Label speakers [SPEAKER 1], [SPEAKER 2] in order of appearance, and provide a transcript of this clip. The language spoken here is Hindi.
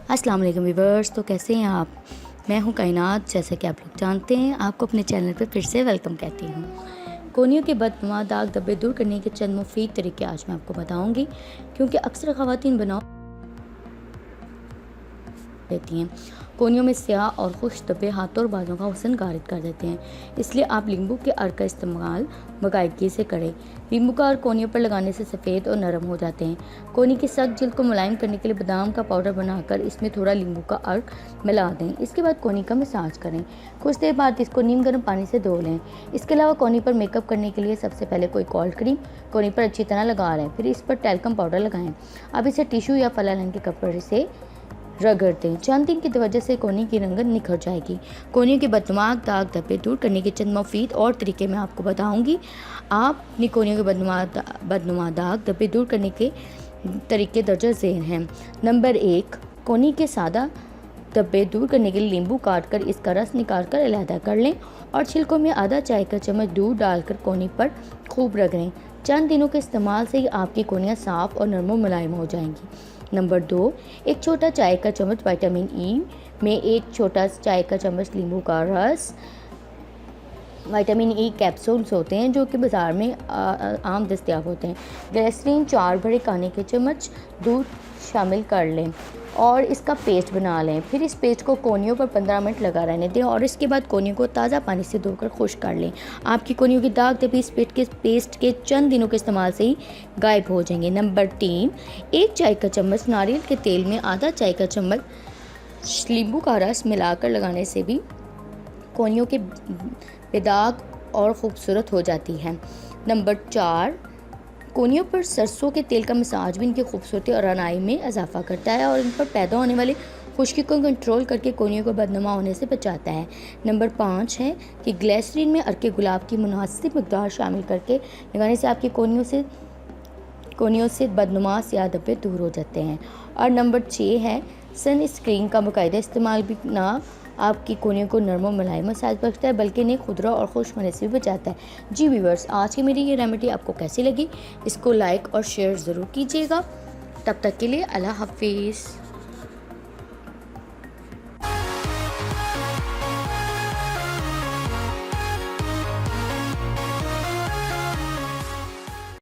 [SPEAKER 1] अस्सलाम वालेकुम व्यूअर्स। तो कैसे हैं आप? मैं हूं कायनात। जैसे कि आप लोग जानते हैं, आपको अपने चैनल पे फिर से वेलकम कहती हूं। कोहनियों के बदनुमा दाग धब्बे दूर करने के चंद मुफीद तरीके आज मैं आपको बताऊंगी, क्योंकि अक्सर ख़वातीन बनाओ देती हैं। कोहनियों में स्याह और खुश धब्बे हाथों और बालों का हुस्न गारिद कर देते हैं। इसलिए आप नींबू के अर्क का इस्तेमाल बाकायदगी से करें। नींबू का अर्क कोहनियों पर लगाने से सफ़ेद और नरम हो जाते हैं। कोहनी की सख्त जिल्द को मुलायम करने के लिए बादाम का पाउडर बनाकर इसमें थोड़ा नींबू का अर्क मिला दें। इसके बाद कोहनी का मसाज करें। कुछ देर बाद इसको नीम गर्म पानी से धो लें। इसके अलावा कोहनी पर मेकअप करने के लिए सबसे पहले कोई कोल्ड क्रीम कोहनी पर अच्छी तरह लगा लें, फिर इस पर टैल्कम पाउडर लगाएं। अब इसे टिश्यू या फला लाइन के कपड़े से रगड़ दें। चंद दिन की वजह से कोहनी की रंगत निखर जाएगी। कोहनियों के बदनुमा दाग धब्बे दूर करने के चंद मुफीद और तरीके मैं आपको बताऊंगी। आप अपनी कोहनियों के बदनुमा दाग धब्बे दूर करने के तरीके दर्जा ज़ेर हैं। नंबर 1, कोहनी के सादा धब्बे दूर करने के लिए नींबू काट कर इसका रस निकाल कर अलहदा कर लें और छिलकों में आधा चाय का चम्मच दूध डालकर कोहनी पर खूब रगड़ें। चंद दिनों के इस्तेमाल से ही आपकी कोहनियाँ साफ़ और नरम मुलायम हो जाएंगी। नंबर 2, एक छोटा चाय का चम्मच विटामिन ई में एक छोटा चाय का चम्मच नींबू का रस। विटामिन ई कैप्सूल्स होते हैं जो कि बाज़ार में आम दस्तयाब होते हैं। ग्लिसरीन 4 बड़े खाने के चम्मच दूध शामिल कर लें और इसका पेस्ट बना लें। फिर इस पेस्ट को कोहनियों पर 15 मिनट लगा रहने दें और इसके बाद कोहनियों को ताज़ा पानी से धोकर खुश्क कर लें। आपकी कोहनियों की दाग धब्बे इस पेस्ट के चंद दिनों के इस्तेमाल से ही गायब हो जाएंगे। नंबर 3, एक चाय का चम्मच नारियल के तेल में आधा चाय का चम्मच नींबू का रस मिलाकर लगाने से भी कोहनियों के बेदाग और ख़ूबसूरत हो जाती है। नंबर 4, कोहनियों पर सरसों के तेल का मसाज भी इनकी खूबसूरती और रनाई में इजाफा करता है और इन पर पैदा होने वाली खुश्की को कंट्रोल करके कोहनियों को बदनुमा होने से बचाता है। नंबर 5 है कि ग्लिसरीन में अर्के गुलाब की मुनासिब मकदार शामिल करके लगाने से आपकी कोहनियों से बदनुमा स्याह धब्बे दूर हो जाते हैं। और नंबर 6 है सन स्क्रीन का बाकायदा इस्तेमाल भी ना आपकी कोहनियों को नरम और मुलायम मसाज बख्शता है, बल्कि इन्हें खुदरा और खुश होने से भी बचाता है। जी व्यूअर्स, आज की मेरी ये रेमेडी आपको कैसी लगी? इसको लाइक और शेयर ज़रूर कीजिएगा। तब तक के लिए अल्लाह हाफिज़।